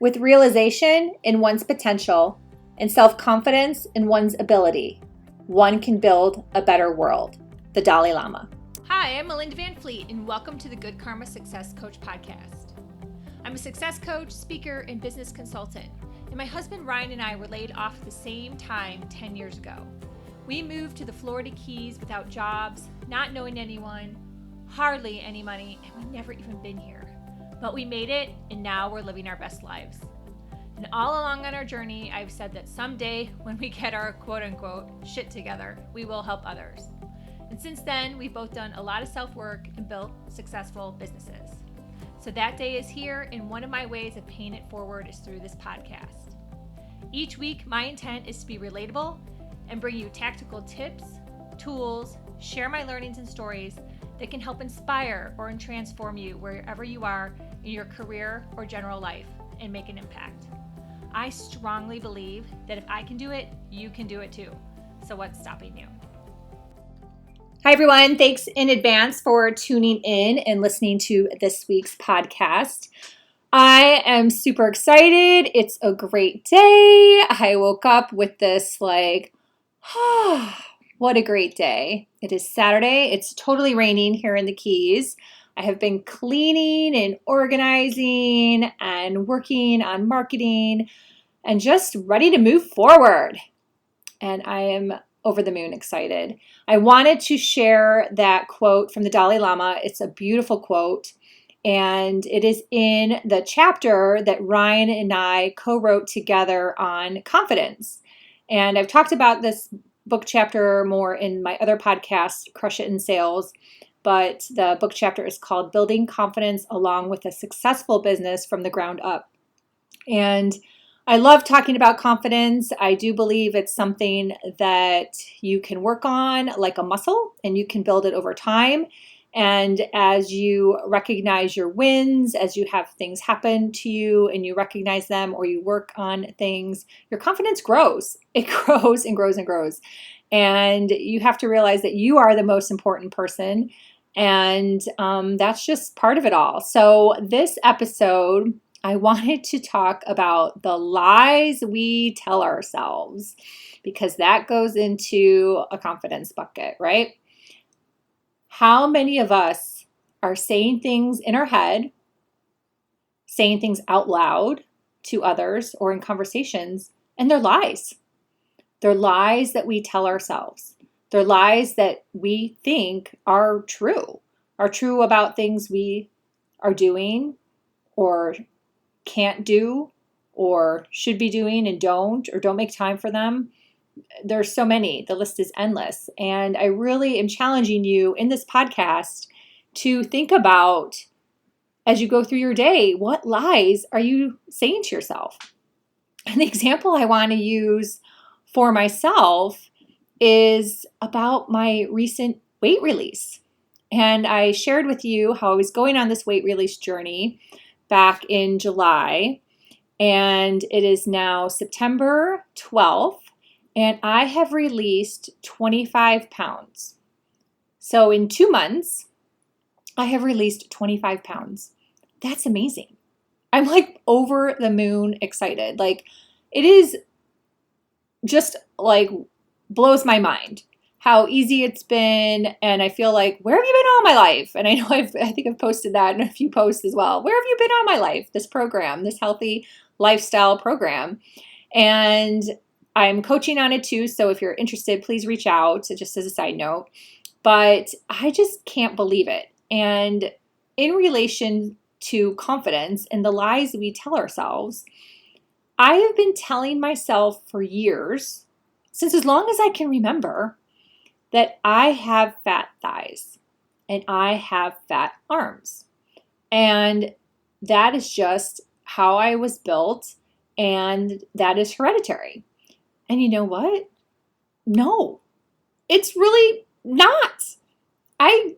With realization in one's potential and self-confidence in one's ability, one can build a better world. The Dalai Lama. Hi, I'm Melinda Van Fleet, and welcome to the Good Karma Success Coach podcast. I'm a success coach, speaker, and business consultant, and my husband Ryan and I were laid off at the same time 10 years ago. We moved to the Florida Keys without jobs, not knowing anyone, hardly any money, and we'd never even been here. But we made it, and now we're living our best lives. And all along on our journey, I've said that someday when we get our quote-unquote shit together, we will help others. And since then, we've both done a lot of self-work and built successful businesses. So that day is here, and one of my ways of paying it forward is through this podcast. Each week, my intent is to be relatable and bring you tactical tips, tools, share my learnings and stories that can help inspire or transform you wherever you are in your career or general life and make an impact. I strongly believe that if I can do it, you can do it too. So what's stopping you? Hi, everyone. Thanks in advance for tuning in and listening to this week's podcast. I am super excited. It's a great day. I woke up with this what a great day. It is Saturday. It's totally raining here in the Keys. I have been cleaning and organizing and working on marketing and just ready to move forward. And I am over the moon excited. I wanted to share that quote from the Dalai Lama. It's a beautiful quote, and it is in the chapter that Ryan and I co-wrote together on confidence. And I've talked about this book chapter more in my other podcast, Crush It in Sales, but the book chapter is called Building Confidence Along with a Successful Business from the Ground Up. And I love talking about confidence. I do believe it's something that you can work on like a muscle, and you can build it over time. And as you recognize your wins, as you have things happen to you and you recognize them or you work on things, your confidence grows. It grows and grows and grows. And you have to realize that you are the most important person. And that's just part of it all. So this episode, I wanted to talk about the lies we tell ourselves, because that goes into a confidence bucket, right? How many of us are saying things in our head, saying things out loud to others or in conversations, and they're lies? They're lies that we tell ourselves. They're lies that we think are true about things we are doing or can't do or should be doing and don't, or don't make time for them. There's so many. The list is endless. And I really am challenging you in this podcast to think about, as you go through your day, what lies are you saying to yourself? And the example I want to use for myself is about my recent weight release. And I shared with you how I was going on this weight release journey back in July. And it is now September 12th. And I have released 25 pounds. So in 2 months, I have released 25 pounds. That's amazing. I'm like over the moon excited. Like, it is just like blows my mind how easy it's been. And I feel like, where have you been all my life? And I know I think I've posted that in a few posts as well. Where have you been all my life? This program, this healthy lifestyle program. And I'm coaching on it too, so if you're interested, please reach out, just as a side note. But I just can't believe it. And in relation to confidence and the lies we tell ourselves, I have been telling myself for years, since as long as I can remember, that I have fat thighs and I have fat arms. And that is just how I was built, and that is hereditary. And you know what? No, it's really not. I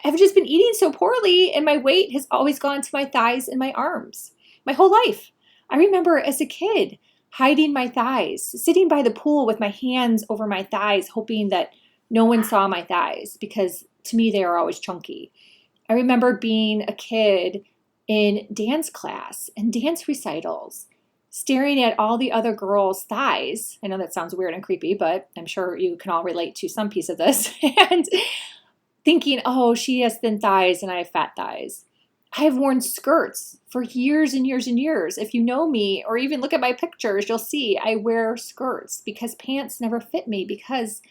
have just been eating so poorly, and my weight has always gone to my thighs and my arms my whole life. I remember as a kid hiding my thighs, sitting by the pool with my hands over my thighs, hoping that no one saw my thighs, because to me they are always chunky. I remember being a kid in dance class and dance recitals, staring at all the other girls' thighs. I know that sounds weird and creepy, but I'm sure you can all relate to some piece of this. And thinking, oh, she has thin thighs and I have fat thighs. I've worn skirts for years and years and years. If you know me or even look at my pictures, you'll see I wear skirts because pants never fit me because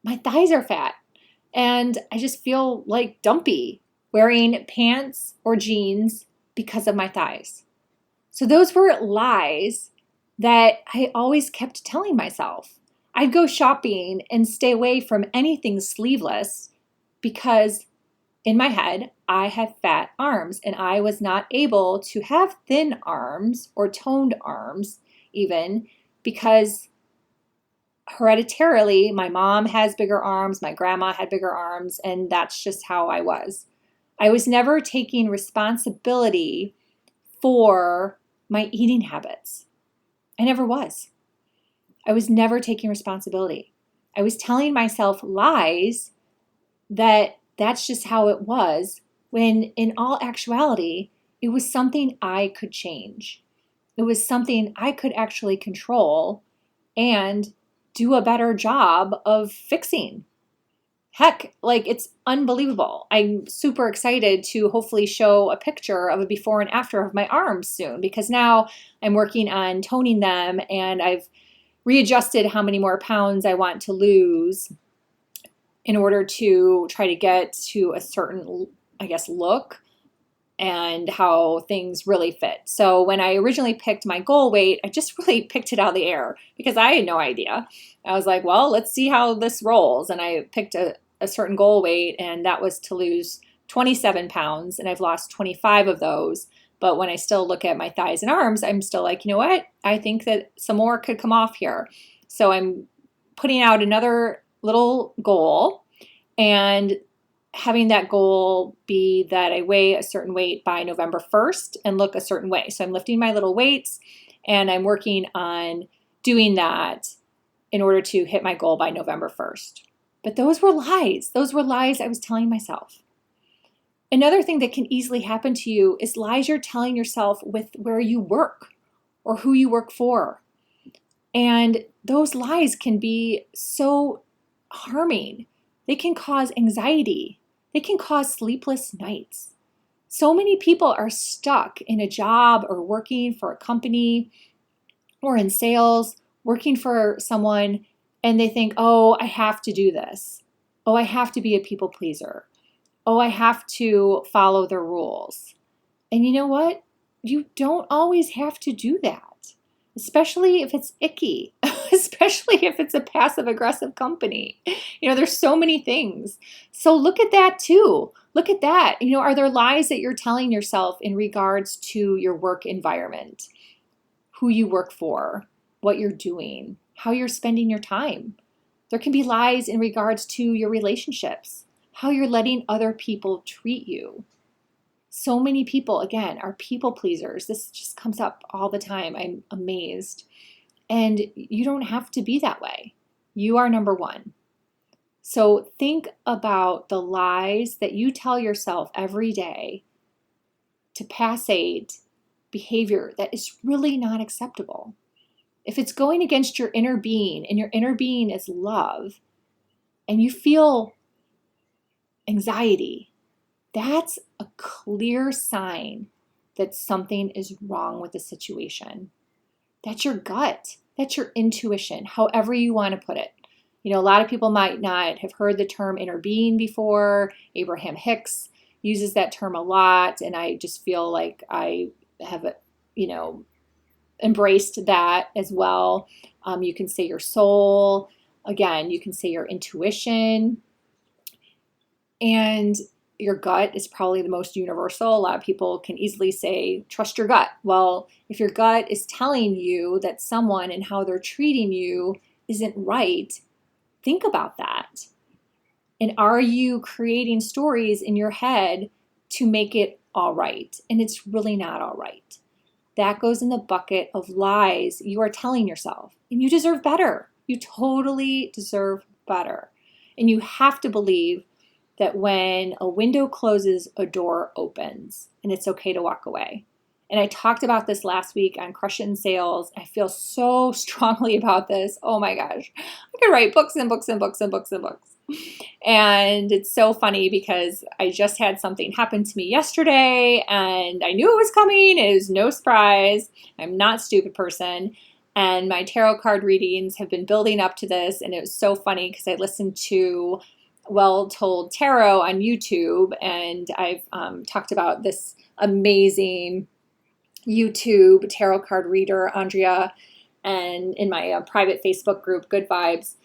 my thighs are fat. And I just feel like dumpy wearing pants or jeans because of my thighs. So those were lies that I always kept telling myself. I'd go shopping and stay away from anything sleeveless because in my head, I had fat arms and I was not able to have thin arms or toned arms even because hereditarily, my mom has bigger arms, my grandma had bigger arms, and that's just how I was. I was never taking responsibility for my eating habits. I never was. I was never taking responsibility. I was telling myself lies that that's just how it was, when in all actuality, it was something I could change. It was something I could actually control and do a better job of fixing. Heck, like it's unbelievable. I'm super excited to hopefully show a picture of a before and after of my arms soon because now I'm working on toning them and I've readjusted how many more pounds I want to lose in order to try to get to a certain, I guess, look and how things really fit. So when I originally picked my goal weight, I just really picked it out of the air because I had no idea. I was like, well, let's see how this rolls. And I picked a certain goal weight, and that was to lose 27 pounds, and I've lost 25 of those. But when I still look at my thighs and arms, I'm still like, you know what? I think that some more could come off here. So I'm putting out another little goal and having that goal be that I weigh a certain weight by November 1st and look a certain way. So I'm lifting my little weights and I'm working on doing that in order to hit my goal by November 1st. But those were lies. Those were lies I was telling myself. Another thing that can easily happen to you is lies you're telling yourself with where you work or who you work for. And those lies can be so harming. They can cause anxiety. They can cause sleepless nights. So many people are stuck in a job or working for a company or in sales, working for someone, and they think, oh, I have to do this. Oh, I have to be a people pleaser. Oh, I have to follow the rules. And you know what? You don't always have to do that, especially if it's icky, especially if it's a passive aggressive company. There's so many things. So look at that too. Look at that. Are there lies that you're telling yourself in regards to your work environment, who you work for, what you're doing, how you're spending your time? There can be lies in regards to your relationships, how you're letting other people treat you. So many people, again, are people pleasers. This just comes up all the time. I'm amazed. And you don't have to be that way. You are number one. So think about the lies that you tell yourself every day to passate behavior that is really not acceptable. If it's going against your inner being, and your inner being is love, and you feel anxiety, that's a clear sign that something is wrong with the situation. That's your gut. That's your intuition, however you want to put it. A lot of people might not have heard the term inner being before. Abraham Hicks uses that term a lot, and I just feel like I have, embraced that as well. You can say your soul. Again, you can say your intuition. And your gut is probably the most universal. A lot of people can easily say, trust your gut. Well, if your gut is telling you that someone and how they're treating you isn't right, think about that. And are you creating stories in your head to make it all right? And it's really not all right. That goes in the bucket of lies you are telling yourself. And you deserve better. You totally deserve better. And you have to believe that when a window closes, a door opens, and it's okay to walk away. And I talked about this last week on Crush It in Sales. I feel so strongly about this. Oh my gosh. I could write books and books and books and books and books. And it's so funny because I just had something happen to me yesterday and I knew it was coming. It was no surprise. I'm not a stupid person. And my tarot card readings have been building up to this. And it was so funny because I listened to Well Told Tarot on YouTube. And I've talked about this amazing YouTube tarot card reader, Andrea, and in my private Facebook group, Good Vibes.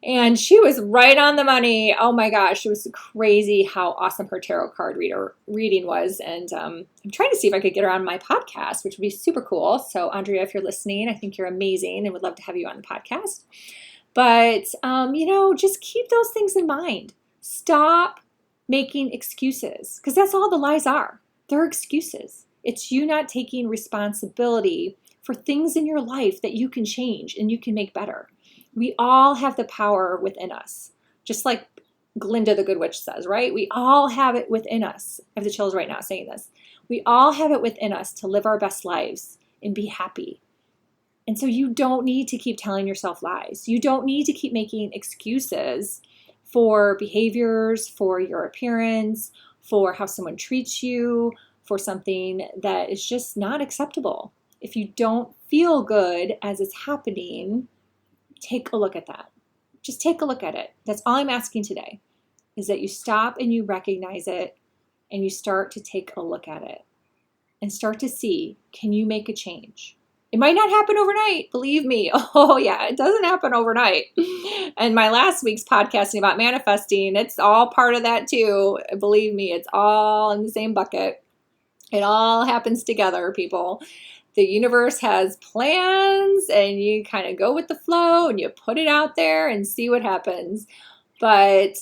And she was right on the money. Oh my gosh, it was crazy how awesome her tarot card reading was. And I'm trying to see if I could get her on my podcast, which would be super cool. So Andrea, if you're listening, I think you're amazing and would love to have you on the podcast. But, just keep those things in mind. Stop making excuses because that's all the lies are. They're excuses. It's you not taking responsibility for things in your life that you can change and you can make better. We all have the power within us, just like Glinda the Good Witch says, right? We all have it within us. I have the chills right now saying this. We all have it within us to live our best lives and be happy. And so you don't need to keep telling yourself lies. You don't need to keep making excuses for behaviors, for your appearance, for how someone treats you, for something that is just not acceptable. If you don't feel good as it's happening, take a look at that. Just take a look at it. That's all I'm asking today, is that you stop and you recognize it and you start to take a look at it and start to see, can you make a change? It might not happen overnight, believe me. Oh yeah, it doesn't happen overnight. And my last week's podcasting about manifesting, it's all part of that too. Believe me, it's all in the same bucket. It all happens together, people. The universe has plans and you kind of go with the flow and you put it out there and see what happens. But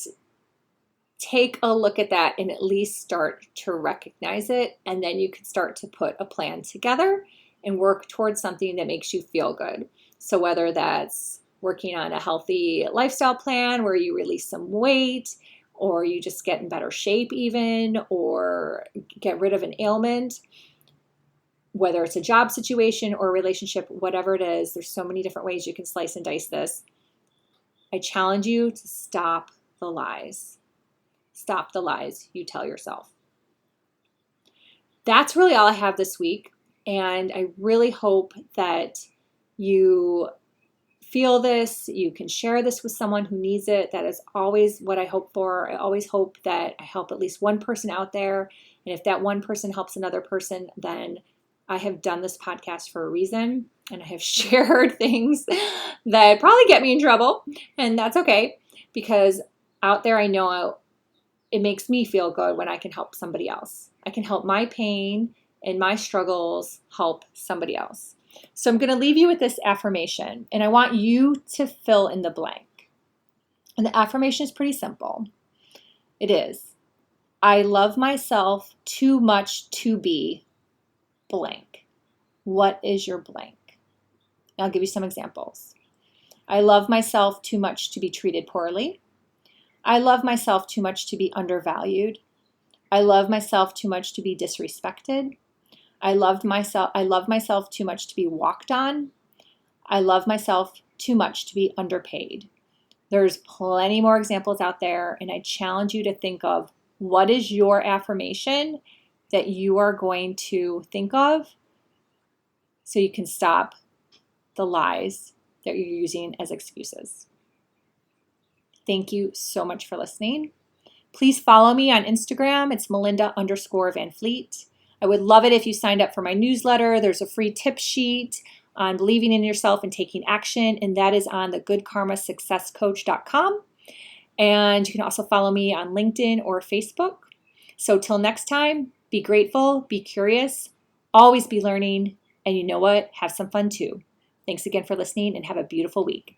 take a look at that and at least start to recognize it. And then you can start to put a plan together and work towards something that makes you feel good. So whether that's working on a healthy lifestyle plan where you release some weight, or you just get in better shape even, or get rid of an ailment, whether it's a job situation or a relationship, whatever it is, there's so many different ways you can slice and dice this. I challenge you to stop the lies. Stop the lies you tell yourself. That's really all I have this week. And I really hope that you feel this, you can share this with someone who needs it. That is always what I hope for. I always hope that I help at least one person out there. And if that one person helps another person, then I have done this podcast for a reason. And I have shared things that probably get me in trouble. And that's okay, because out there I know it makes me feel good when I can help somebody else. I can help my pain and my struggles help somebody else. So I'm going to leave you with this affirmation, and I want you to fill in the blank. And the affirmation is pretty simple. It is, I love myself too much to be blank. What is your blank? And I'll give you some examples. I love myself too much to be treated poorly. I love myself too much to be undervalued. I love myself too much to be disrespected. I love myself too much to be walked on. I love myself too much to be underpaid. There's plenty more examples out there, and I challenge you to think of what is your affirmation that you are going to think of so you can stop the lies that you're using as excuses. Thank you so much for listening. Please follow me on Instagram. It's Melinda_Van Fleet. I would love it if you signed up for my newsletter. There's a free tip sheet on believing in yourself and taking action, and that is on the goodkarmasuccesscoach.com. And you can also follow me on LinkedIn or Facebook. So till next time, be grateful, be curious, always be learning, and you know what? Have some fun too. Thanks again for listening and have a beautiful week.